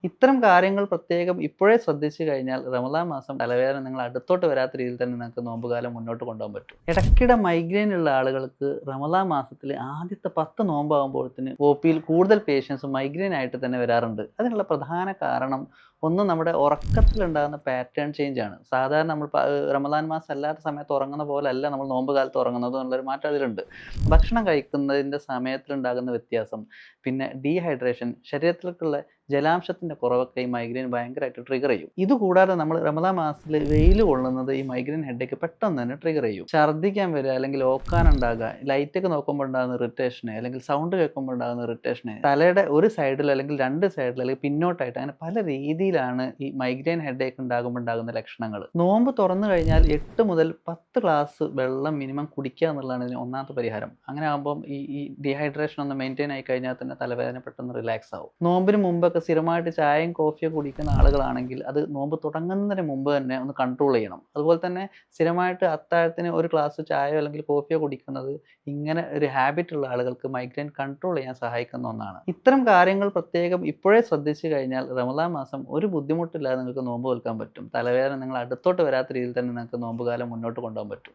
ഇത്തരം കാര്യങ്ങൾ പ്രത്യേകം ഇപ്പോഴേ ശ്രദ്ധിച്ചു കഴിഞ്ഞാൽ റമദാൻ മാസം തലവേദന നിങ്ങൾ അടുത്തോട്ട് വരാത്ത രീതിയിൽ തന്നെ നിങ്ങൾക്ക് നോമ്പുകാലം മുന്നോട്ട് കൊണ്ടുപോകാൻ പറ്റും. ഇടയ്ക്കിടെ മൈഗ്രെയിൻ ഉള്ള ആളുകൾക്ക് റമദാൻ മാസത്തിൽ ആദ്യത്തെ 10 നോമ്പാകുമ്പോഴത്തിന് ഒപിയിൽ കൂടുതൽ പേഷ്യൻസ് മൈഗ്രെയിൻ ആയിട്ട് തന്നെ വരാറുണ്ട്. അതിനുള്ള പ്രധാന കാരണം ഒന്ന് നമ്മുടെ ഉറക്കത്തിലുണ്ടാകുന്ന പാറ്റേൺ ചേഞ്ച് ആണ്. സാധാരണ നമ്മൾ റമദാൻ മാസം അല്ലാത്ത സമയത്ത് ഉറങ്ങുന്ന പോലെയല്ല നമ്മൾ നോമ്പ് കാലത്ത് ഉറങ്ങുന്നത് എന്നുള്ളൊരു മാറ്റം അതിലുണ്ട്. ഭക്ഷണം കഴിക്കുന്നതിൻ്റെ സമയത്തിലുണ്ടാകുന്ന വ്യത്യാസം, പിന്നെ ഡീഹൈഡ്രേഷൻ, ശരീരത്തിലേക്കുള്ള ജലാംശത്തിൻ്റെ കുറവൊക്കെ ഈ മൈഗ്രെയിൻ ഭയങ്കരമായിട്ട് ട്രിഗർ ചെയ്യും. ഇതുകൂടാതെ നമ്മൾ റമദാൻ മാസത്തിൽ വെയിൽ കൊള്ളുന്നത് ഈ മൈഗ്രെയിൻ ഹെഡേക്ക് പെട്ടെന്ന് തന്നെ ട്രിഗർ ചെയ്യും. ഛർദ്ദിക്കാൻ വരിക, അല്ലെങ്കിൽ ഓക്കാനുണ്ടാകുക, ലൈറ്റൊക്കെ നോക്കുമ്പോൾ ഉണ്ടാകുന്ന ഇറിറ്റേഷന്, അല്ലെങ്കിൽ സൗണ്ട് കേൾക്കുമ്പോൾ ഉണ്ടാകുന്ന ഇറിറ്റേഷന്, തലയുടെ ഒരു സൈഡിൽ അല്ലെങ്കിൽ രണ്ട് സൈഡിൽ അല്ലെങ്കിൽ പിന്നോട്ടായിട്ട്, അങ്ങനെ പല രീതിയിലാണ് ഈ മൈഗ്രെയിൻ ഹെഡേക്ക് ഉണ്ടാകുമ്പോൾ ഉണ്ടാകുന്ന ലക്ഷണങ്ങൾ. നോമ്പ് തുറന്നു കഴിഞ്ഞാൽ 8 മുതൽ 10 ഗ്ലാസ് വെള്ളം മിനിമം കുടിക്കുക എന്നുള്ളതാണ് ഇതിന് ഒന്നാമത്തെ പരിഹാരം. അങ്ങനെ ആകുമ്പം ഈ ഡീഹൈഡ്രേഷൻ ഒന്ന് മെയിൻറ്റെയിൻ ആയി കഴിഞ്ഞാൽ തന്നെ തലവേദന പെട്ടെന്ന് റിലാക്സ് ആവും. നോമ്പിന് മുമ്പൊക്കെ സ്ഥിരമായിട്ട് ചായയും കോഫിയോ കുടിക്കുന്ന ആളുകളാണെങ്കിൽ അത് നോമ്പ് തുടങ്ങുന്നതിന് മുമ്പ് തന്നെ ഒന്ന് കൺട്രോൾ ചെയ്യണം. അതുപോലെ തന്നെ സ്ഥിരമായിട്ട് അത്താഴത്തിന് ഒരു ഗ്ലാസ് ചായയോ അല്ലെങ്കിൽ കോഫിയോ കുടിക്കുന്നത് ഇങ്ങനെ ഒരു ഹാബിറ്റ് ഉള്ള ആളുകൾക്ക് മൈഗ്രെയിൻ കൺട്രോൾ ചെയ്യാൻ സഹായിക്കുന്ന ഒന്നാണ്. ഇത്തരം കാര്യങ്ങൾ പ്രത്യേകം ഇപ്പോഴേ ശ്രദ്ധിച്ചു കഴിഞ്ഞാൽ റമദാൻ മാസം ഒരു ബുദ്ധിമുട്ടില്ലാതെ നിങ്ങൾക്ക് നോമ്പ് നോൽക്കാൻ പറ്റും. തലവേദന നിങ്ങൾ അടുത്തോട്ട് വരാത്ത രീതിയിൽ തന്നെ നിങ്ങൾക്ക് നോമ്പുകാലം മുന്നോട്ട് കൊണ്ടുപോകാൻ പറ്റും.